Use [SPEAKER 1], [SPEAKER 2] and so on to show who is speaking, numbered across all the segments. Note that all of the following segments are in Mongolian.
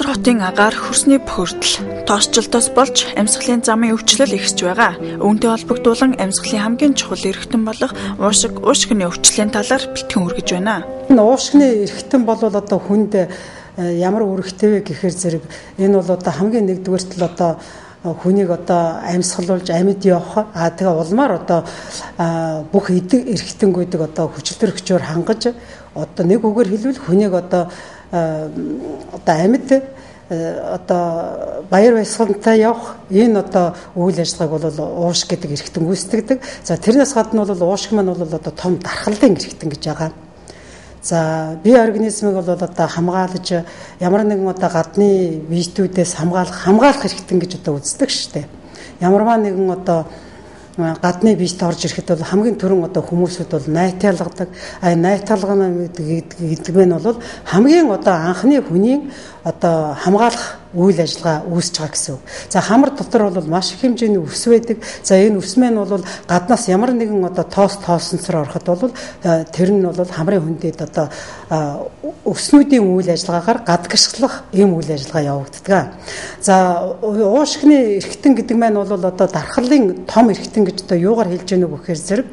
[SPEAKER 1] Баатар хотын агаар хөрсний бохирдол тоосчлолтоос болж амьсгалын замын өвчлөл ихсэж байгаа. Үүнтэй холбогдуулан амьсгалын хамгийн чухал эрхтэн болох уушгины өвчлийн талаар бэлтгэн үргэж байна.
[SPEAKER 2] Уушгины эрхтэн бол одоо хүнд ямар үүрэгтэй вэ гэхээр зэрэг энэ бол одоо хамгийн нэгдүгээрт л одоо хүнийг одоо амьсгалуулж амьд явах тэгээ улмаар одоо бүх эрхтэнгүүдийг одоо хүчил төрөгчөөр хангаж одоо нэг үгээр хэлбэл хүнийг одоо амьд одоо баяр баясгалантай явах энэ одоо үйл ажиллагааг бол уушг гэдэг эрхтэн гүйцэтгэдэг. За тэрнээс гадна бол уушг маань бол одоо том дархлалын эрхтэн гэж байгаа. За бие организмыг бол одоо хамгаалж ямар нэгэн одоо гадны вирусүүдээс хамгаалах эрхтэн гэж одоо үздэг шүү дээ. Ямарваа нэгэн одоо гадны вирус орж ирэхэд бол хамгийн түрүүн одоо хүмүүсүүд бол найталгадаг. Найталгана гэдэг нь бол хамгийн одоо анхны хүний одоо хамгаалах үйл ажиллагаа үүсэж байгаа гэсэн үг. За хамар дотор бол маш их хэмжээний өвс байдаг. За энэ өвс мэн бол гаднаас ямар нэгэн одоо тоосонцор ороход бол тэр нь бол хамрын хүндэд одоо өвснүүдийн үйл ажиллагаагаар гадагшлах ийм үйл ажиллагаа явагддаг. За уушгины эрхтэн гэдэг маань бол одоо дархлалын том эрхтэн гэж одоо юугаар хэлж яах вэ гэхээр зэрэг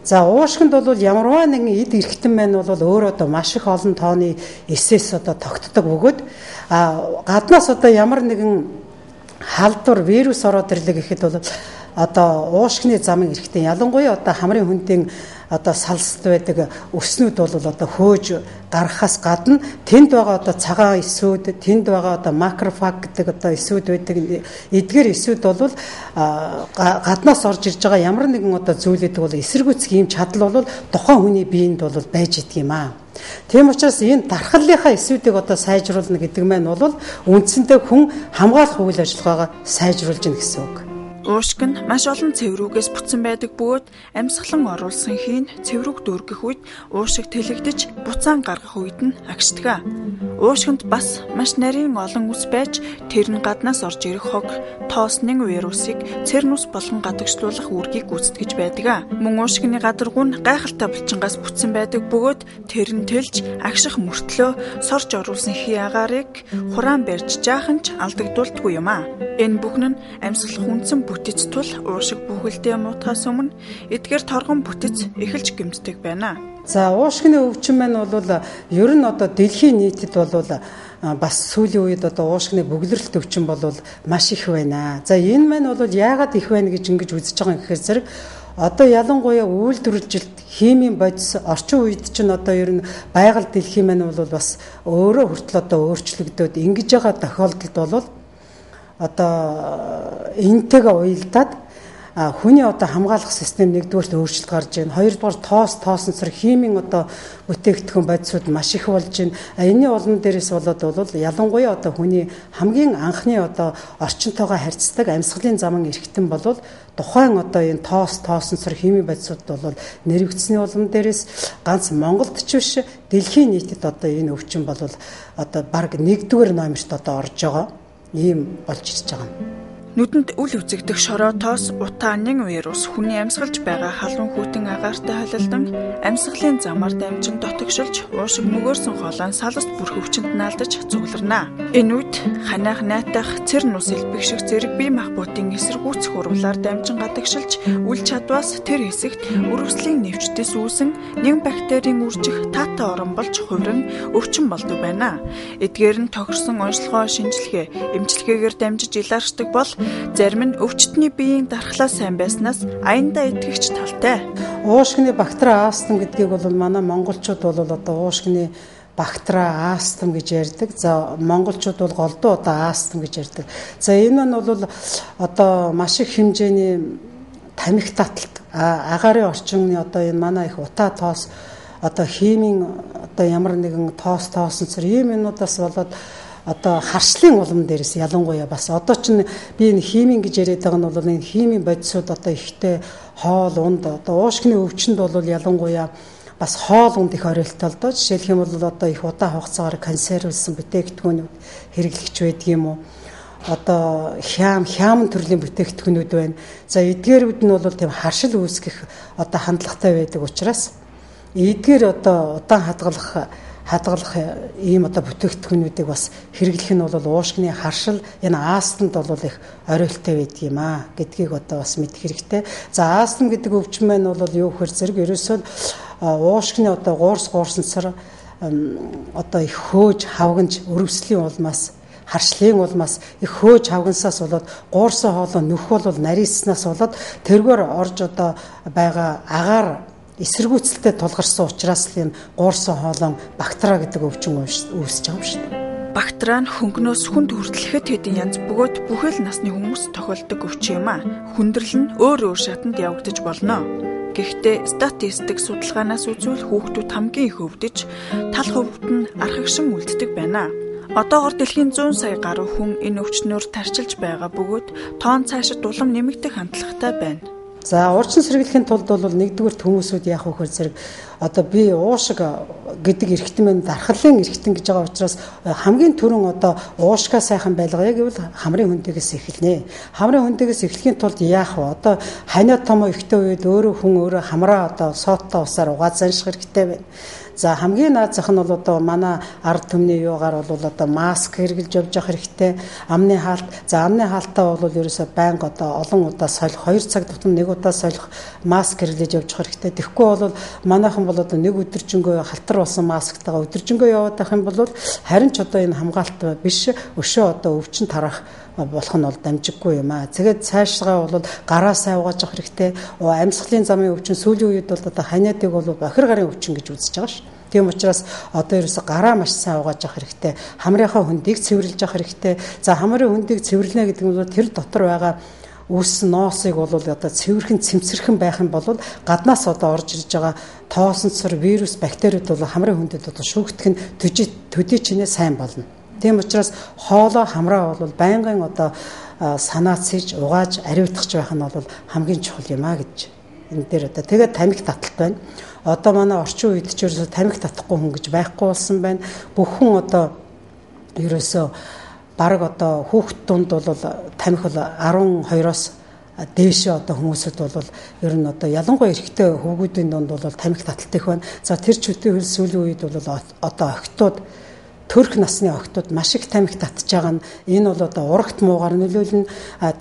[SPEAKER 2] за уушгинд бол ямарваа нэгэн эд эрхтэн маань бол өөрөө одоо маш их олон тооны эсээс одоо тогтдог бөгөөд гаднаас одоо ямар нэгэн халдвар вирус ороод ирлээ гэхэд бол одоо уушгины замын эрхтэн ялангуяа одоо хамрын хүндийн одоо салсд байдаг өснүүд бол одоо хөөж гарахаас гадна тэнд байгаа одоо цагаан эсүүд, тэнд байгаа одоо макрофаг гэдэг одоо эсүүд байдаг. Эдгээр эсүүд бол гаднаас орж ирж байгаа ямар нэгэн одоо зүйлүүд бол эсэргүүцэх юм чадал бол тухайн хүний биед бол байж идэг юм аа. Тийм учраас энэ дархлалынхаа эсүүдийг одоо сайжруулна гэдэг маань бол үндсэндээ хүн хамгаалах үйл ажиллагаагаа сайжруулж гэнэ гэсэн үг.
[SPEAKER 1] Уушг нь маш олон цэврүүгээс бүтсэн байдаг бөгөөд амьсгалан оруулсан хийн цэврүүг дүүргэх үед уушиг тэлэгдэж буцаан гаргах үед нь агшдаг. Уушгинд бас маш нарийн олон үс байж тэр нь гаднаас орж ирэх хог, тооснын вирусыг цэрнүс болгон гадагшлуулах үүргийг гүйцэтгэж байдаг. Мөн уушгины гадаргуу нь гайхалтай булчингаас бүтсэн байдаг бөгөөд тэр нь тэлж агших мөртлөө сорж оруулсан хий агаарыг хураан барьж жаахан ч алдагдуулдаггүй юм аа. Энэ бүхэн нь амьсгалах үндсэн бүтэц тул уушиг бүхэлдээ муутахаас өмнө эдгээр торгон бүтэц эхэлж гэмтдэг байна.
[SPEAKER 2] За уушгины өвчин маань бол ер нь одоо дэлхийн нийтэд бол бас сүүлийн үед одоо уушгины бөглөрөлт өвчин бол маш их байна. За энэ маань бол яагаад их байна гэж ингэж үзэж байгаа юм гэхээр зэрэг одоо ялангуяа үйлдвэрлэлд химийн бодис орчин үед чинь одоо ер нь байгаль дэлхийн маань бол бас өөрөө хүртэл одоо өөрчлөгдөд ингэж байгаа тохиолдолд бол одоо энтэйгээ уялдаад хүний одоо хамгаалах систем нэгдүгээр өөрчлөлт гарч байна. Хоёрдугаар тоосонцор химийн одоо бүтээгдэхүүн бодисууд маш их болж байна. Энэний улам дээрээс болоод бол ялангуяа одоо хүний хамгийн анхны одоо орчинтойгоо харьцдаг амьсгалын замын эрхтэн бол тухайн одоо энэ тоосонцор химийн бодисууд бол нэрвэгдсэний улам дээрээс ганц Монголд ч биш дэлхийн нийтэд одоо энэ өвчин бол одоо баг нэгдүгээр номерт одоо орж байгаа. Ийм болж ирж байгаа юм.
[SPEAKER 1] Нүдэнд үл үзэгдэх шороотоос утаанын вирус хүний амьсгалж байгаа халуун хүйтэн агаартай холилдон амьсгалын замаар дамжин дотогшилж уушиг нөгөөрсөн хоолойн салст бүрх өвчнөд наалдаж цугларна. Энэ үед ханиах найтах цэр нус элбэг шиг зэрэг бие махбодын эсэргүүцэх урвалаар дамжин гадагшилж үл чадваас тэр хэсэгт үргэслийн нэвчдээс үүсэн нэгэн бактерийн үржих таатай орон болж хувиран өвчин болдог байна. Эдгээр нь тохирсон онцлогоо шинжилгээ, эмчилгээгээр дамжиж илаарчдаг бол зарим нь өвчтний биеийн дархлаа сайн байснаас аяндаа итгэгч талтай.
[SPEAKER 2] Уушгины бактери астм гэдгийг бол манай монголчууд бол одоо уушгины бактери астм гэж ярьдаг. За монголчууд бол голдуу одоо астм гэж ярьдаг. За энэ нь бол одоо маш их хэмжээний тамхи таталт агаарын орчины одоо энэ манай их утаа тоос одоо химийн одоо ямар нэгэн тоосонцор ийм юмудаас болоод одоо харшлын улам дээрээс ялангуяа бас одоо ч би энэ химийн гэж яриад байгаа нь бол энэ химийн бодисууд одоо ихтэй хоол унд одоо уушгины өвчнөд бол ялангуяа бас хоол унд их оройтой л доо. Жишээлх юм бол одоо их удаан хугацаагаар консервлсэн бүтээгдэхүүнүүд хэрэглэгч байдаг юм уу? Одоо хям төрлийн бүтээгдэхүүнүүд байна. За эдгээрүүд нь бол тийм харшил үүсгэх одоо хандлагатай байдаг учраас эдгээр одоо удаан хадгалах хадгалах ийм одоо бүтээгдэхүүнүүдийг бас хэрэглэх нь бол уушгины харшил энэ астмд бол их оройтой байдаг юм аа гэдгийг одоо бас мэдэх хэрэгтэй. За астм гэдэг өвчин маань бол юу гэхээр зэрэг ерөөсөө уушгины одоо гуурсансар одоо их хөөж хавганж өрөвслийн улмаас харшлын улмаас их хөөж хавгансаас болоод гуурсан хоолой нөх бол нарийснаас болоод тэргээр орж одоо байгаа агаар эсэргүүцэлтэй тулгарсан учраас л энэ гуурсан хоолой бактери гэдэг өвчин үүсэж байгаа юм шүү дээ.
[SPEAKER 1] Бактери нь хөнгнөөс хүнд хүртэлхэд хэдэн янз бөгөөд бүхэл насны хүмүүс тохиолдог өвчин юм а. Хүндрэл нь өөр шатанд явагдаж болно. Гэхдээ статистик судалгаанаас үзвэл хүүхдүүд хамгийн их өвдөж, тал хувьд нь архагшин үлддэг байна. Одоогоор дэлхийн 100 сая гаруй хүн энэ өвчнөөр тарчилж байгаа бөгөөд тоон цаашид улам нэмэгдэх хандлагатай байна.
[SPEAKER 2] За урчин сэргийлэхийн тулд бол нэгдүгээр хүмүүсүүд яах вэ гэхээр зэрэг одоо би уушиг гэдэг эрхтэн маань дархлын эрхтэн гэж байгаа учраас хамгийн түрүүн одоо уушгаа сайхан байлгая гэвэл хамрын хөндөгөөс эхэлнэ. Хамрын хөндөгөөс эхлэхийн тулд яах вэ? Одоо ханиа том ихтэй үед өөрөө хамраа одоо сооттой усаар угааж занших хэрэгтэй байна. За хамгийн наад зах нь бол одоо манай ард түмний юугаар бол одоо маск хэрэглэж явж явах хэрэгтэй. Амны хаалт. За амны хаалтаа бол ерөөсөй байнга одоо олон удаа солих, 2 цаг тутам 1 удаа солих маск хэрэглэж явж явах хэрэгтэй. Тэгэхгүй бол манайхан бол одоо нэг өдөржингөө халтар болсон масктайгаа өдөржингөө яваад байх юм бол харин ч одоо энэ хамгаалт биш өшөө одоо өвчин тарах болох нь бол дамжиггүй юм аа. Тэгээд цаашгаа бол гараа сайн угааж авах хэрэгтэй. Амьсгалын замын өвчин сүүлийн үед бол одоо ханиадыг бол бохир гарын өвчин гэж үзэж байгаа ш. Тийм учраас одоо ерөөсө гараа маш сайн угааж авах хэрэгтэй. Хамрынхаа хөндийг цэвэрлж авах хэрэгтэй. За хамрын хөндийг цэвэрлэнэ гэдэг нь бол тэр дотор байгаа үс ноосыг бол одоо цэвэрхэн цэмцэрхэн байх юм бол гаднаас одоо орж ирж байгаа тоосонцор вирус бактериуд бол хамрын хөндөд одоо шүүгдэх нь төдий чинээ сайн болно. Тийм учраас хоолой хамраа бол байнгын одоо санаацж угааж ариутгах байх нь бол хамгийн чухал юм а гэж энэ дээр одоо тэгээд тамхи таталт байна. Одоо манай орчин үед ч ерөөсө тамхи татахгүй хүн гэж байхгүй болсон байна. Бүх хүн одоо ерөөсө бараг одоо хүүхэд дунд бол тамхи бол 12-оос дээшээ одоо хүмүүсд бол ер нь одоо ялангуяа эрэгтэй хүүгүүдийн дунд бол тамхи таталт их байна. За тэр чөтийн хөл сүүлийн үед бол одоо охтууд төрх насны охтууд маш их тамхи татж байгаа нь энэ бол одоо урагт муугаар нөлөөлнө.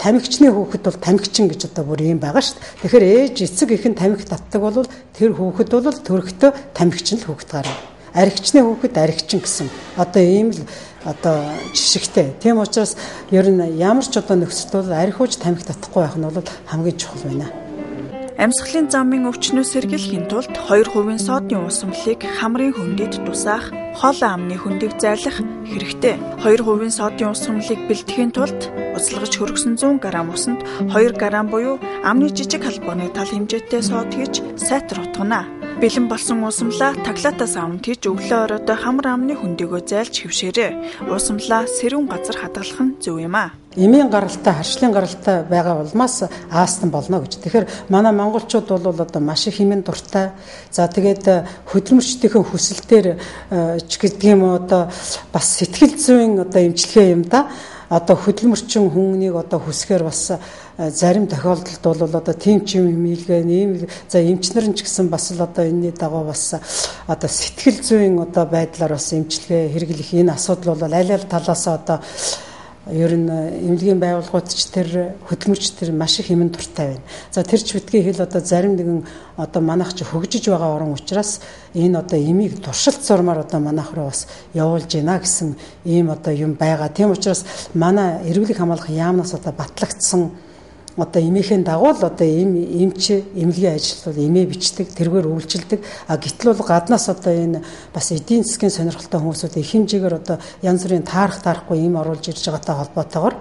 [SPEAKER 2] Тамхичны хүүхэд бол тамхичин гэж одоо бүр юм байгаа шүү дээ. Тэгэхээр ээж эцэг ихэн тамхи татдаг бол тэр хүүхэд бол төрхтөө тамхичин л хүүхэд гарна. Архичны хүүхэд архичин гэсэн одоо ийм л одоо жишгтэй. Тийм учраас ер нь ямар ч одоо нөхцөлд бол архиуж тамхи татахгүй байх нь бол хамгийн чухал байна.
[SPEAKER 1] Амьсгалын замын өвчнөөс сэргийлэхийн тулд 2% содын уусамлыг хамрын хөндөд тусаах, хоолой амны хөндийг зайлах хэрэгтэй. 2% содын уусамлыг бэлтгэхийн тулд уцалгаж хөргсөн 100 г усанд 2 г буюу амны жижиг халбооны тал хэмжээтэй сод хийж сайтар утгана. Бэлэн болсон уусамлаа таглаатаас амд хийж өглөө оройд хамар амны хөндөгөө зайлж хэвшээрээ. Уусамлаа сэрүүн газар хадгалах нь зөв юм а.
[SPEAKER 2] Эмийн гаралтай, харшлын гаралтай байгаа улмаас астм болно гэж. Тэгэхээр манай монголчууд бол одоо маш их хэмээн дуртай. За тэгээд хөдөлмөрчдийн хүсэлтээр ч гэдэг юм одоо бас сэтгэл зүйн одоо эмчилгээ юм да. Одоо хөдөлмөрчин хүмүүнийг одоо хүсгээр бас зарим тохиолдолд бол одоо тийм ч юм хэмээлгээ нэм за эмчнэр нь ч гэсэн бас л одоо энэний дагуу бас одоо сэтгэл зүйн одоо байдлаар бас эмчилгээ хэрэглэх энэ асуудал бол аль аль талаас одоо ер нь эмнэлгийн байгууллагууд ч тэр хөдөлмөрч тэр маш их хэмээн дуртай байна. За тэр ч битгий хэл одоо зарим нэгэн одоо манайх ч хөгжиж байгаа орон учраас энэ одоо эмийг туршилт зурмаар одоо манайх руу бас явуулж байна гэсэн ийм одоо юм байгаа. Тийм учраас манай эрүүл хамгаалах яамнаас одоо батлагдсан одоо эмээхийн дагуу л одоо эмч эмнэлгийн ажил бол эмээ бичдэг, тэргээр үйлчилдэг. Гэтэл бол гаднаас одоо энэ бас эдийн засгийн сонирхолтой хүмүүсүүд их хэмжээгээр одоо янз бүрийн таарахгүй эм оруулж ирж байгаатай холбоотойгоор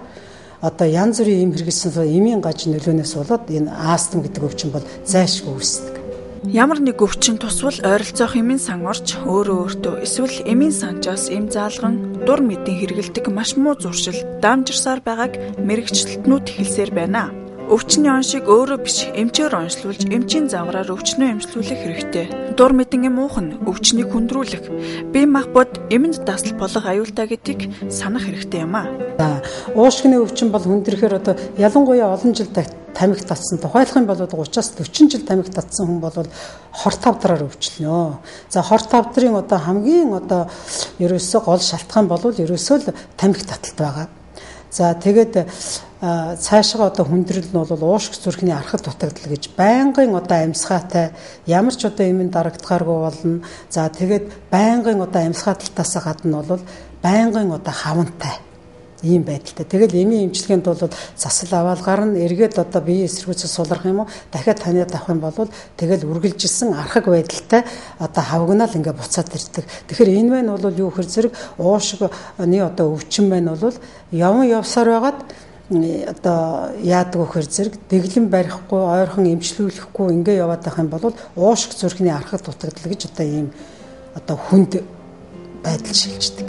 [SPEAKER 2] одоо янз бүрийн эм хэрэглэсэн эмийн гаж нөлөөнөөс болоод энэ астм гэдэг өвчин бол зайлшгүй үүсдэг.
[SPEAKER 1] Ямар нэг өвчин тусвал ойролцоох эмийн сан орж өөртөө эсвэл эмийн санчаас эм заалган дур мэдэн хэрэгэлдэг маш муу зуршил дамжирсаар байгааг мэрэгчлэлтнүүд хэлсээр байна. Өвчний оншийг өөрөө биш эмчээр онцлуулж эмчийн завгараар өвчнөө эмчлүүлэх хэрэгтэй. Дур мэдэн эм уух нь өвчнийг хүндрүүлэх, бие махбод эмэнд дасал болох аюултай гэдгийг санах хэрэгтэй юм а.
[SPEAKER 2] Уушгины өвчин бол хүндрэхээр одоо ялангуяа олон жил тамхи татсан, тухайлах юм бол 30-аас 40 жил тамхи татсан хүн бол хор тавдраар өвчлөнө. За хор тавдрын одоо хамгийн одоо ерөөсөө гол шалтгаан бол ерөөсөө л тамхи таталт байгаа. За тэгээд цаашгаа одоо хүндрэл нь бол уушиг зүрхний архад дутагдал гэж байнгын одоо амьсгаатай ямар ч одоо юм дарагдгааргүй болно. За тэгээд байнгын одоо амьсгааталтаас гадна бол байнгын одоо хавантай ийм байдалтай. Тэгэл эмийн эмчилгээнд бол засал аваад гарна эргээд одоо биеийн эсэргүүцэл сулрах юм уу дахиад таниад авах юм бол тэгэл үргэлжилсэн архаг байдалтай одоо хавгнаал ингээ буцаад ирдэг. Тэгэхээр энэ мань бол юу хэр зэрэг уушигны одоо өвчин маань бол явсаар байгаад одоо яадаг вөхөр зэрэг дэглэн барихгүй ойрхон эмчлүүлэхгүй ингээ яваад байх юм бол уушиг зүрхний архад дутагдал гэж одоо ийм одоо хүнд байдал шилждэг.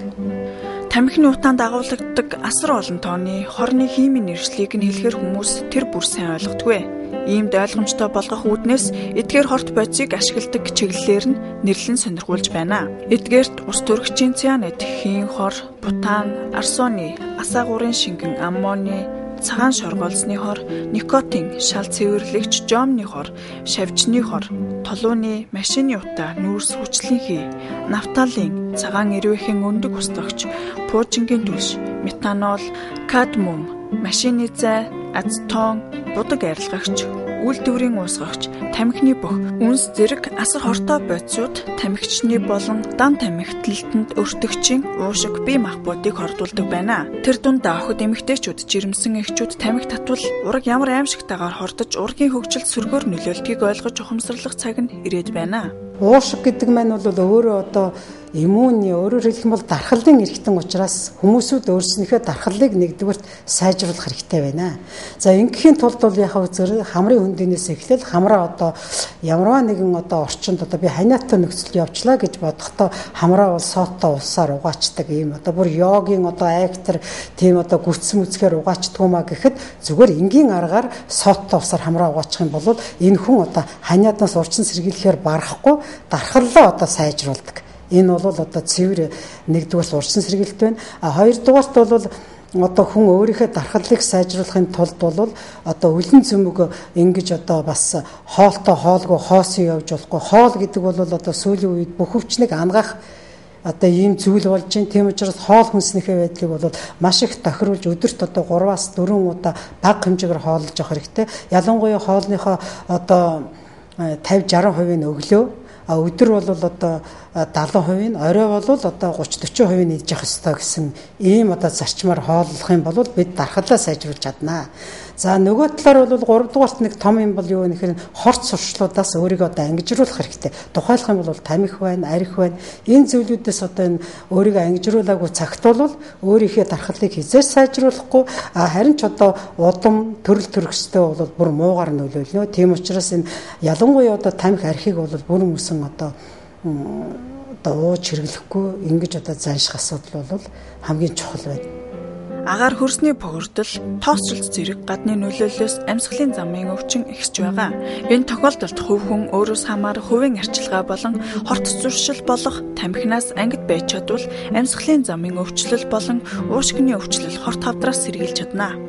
[SPEAKER 1] Тамхины утаанд агуулдаг асар олон тооны хорны химийн нэршлиг нь хэлэхэр хүмүүс тэр бүр сайн ойлгодгүй. Иймд ойлгомжтой болгох үүднээс эдгээр хорт бодисыг ашигладаг чиглэлээр нь нэрлэн сонирхуулж байна. Эдгээрт ус төрөгчийн цианид, хийн хор, бутан, арсоны, асаагуурын шингэн аммоны, цагаан шоргоолсны хор, никотин, шал цэвэрлэгч, жомны хор, шавжны хор, толууны, машины утаа, нүүрс хүчлийн хий, нафталин, цагаан эрвэхийн өндөг устгагч, пуужингийн түлш, метанол, кадмиум, машины зай, ацетон, будаг арилгагч, үйлдвэрийн уусгагч, тамхины бүх үнс зэрэг асар хортой бодисууд тамхичны болон дан тамхиталтанд өртөгчийн уушиг бие махбодыг хордуулдаг байна. Тэр дунд охид эмэгтэйчүүд, жирэмсэн эхчүүд тамхи татвал ураг ямар аимшигтайгаар хордож ургийн хөгжилд сөргөөр нөлөөлтгийг ойлгож ухамсарлах цаг нь ирээд байна.
[SPEAKER 2] Уушиг гэдэг маань бол өөрөө одоо иммуны өөрөөр хэлэх юм бол дархлын эрхтэн учраас хүмүүсүүд өөрснийхөө дархлыг нэгдүгээрт сайжруулах хэрэгтэй байна. За ингэхийн тулд бол яхаа үзэр хамрын хөндөнөөс эхлээл хамраа одоо ямарваа нэгэн одоо орчинд одоо би ханиаттай нөхцөлд явчлаа гэж бодохдоо хамраа бол сооттой улсаар угаачдаг юм одоо бүр йогийн одоо актер тийм одоо гүцсэн үцхээр угаачдгуумаа гэхэд зүгээр энгийн аргаар сооттой улсаар хамраа угаачих юм бол энэ хүн одоо ханиаднаас урчин сэргийлэхээр барахгүй дархлаа одоо сайжруулдаг. Энэ бол одоо цэвэр нэгдүгээр урьдчилан сэргийлэлт байна. Хоёрдугаарт бол одоо хүн өөрийнхөө дархлалыг сайжруулахын тулд бол одоо үлэн цөмөг ингэж одоо бас хоолтой хоолгүй хоосон явж болохгүй. Хоол гэдэг бол одоо сүүлийн үед бүх өвчнийг ангаах одоо ийм зүйл болж байна. Тийм учраас хоол хүнснийхээ байдлыг бол маш их тохируулж өдөрт одоо 3-аас 4 удаа бага хэмжээгээр хооллож явах хэрэгтэй. Ялангуяа хоолныхоо одоо 50-60% нь өглөө өдөр бол одоо 70%, орой бол одоо 30-40% идэж явах ёстой гэсэн ийм одоо зарчмаар хооллох юм бол бид дархлаа сайжруулж чаднаа. За нөгөө талаар бол 3 дугаарт нэг том юм бол юу вэ гэхээр хорт сурчлуудаас өөрийгөө одоо ангижруулах хэрэгтэй. Тухайлах юм бол тамхи байна, арх байна. Энэ зүйлүүдээс одоо энэ өөрийгөө ангижруулаагүй цагт бол өөрийнхөө дархлыг хизээс сайжруулахгүй харин ч одоо удам төрөл төрөстэй бол бүр муугаар нөлөөлнө. Тийм учраас энэ ялангуяа одоо тамхи архийг бол бүрэн үсэн одоо ууж хэрэглэхгүй ингэж одоо занших асуудал бол хамгийн чухал байна.
[SPEAKER 1] Агаар хөрсний бохирдол, тоосчлт зэрэг гадны нөлөөллөөс амьсгалын замын өвчин ихсэж байгаа. Энэ тохиолдолд хувь хүн өөрөөс хамаарах хувийн арчилгаа болон хорт зуршил болох тамхинаас ангид байж чадвал амьсгалын замын өвчлөл болон уушигны өвчлөл хорт хавдраас сэргийлж чадна.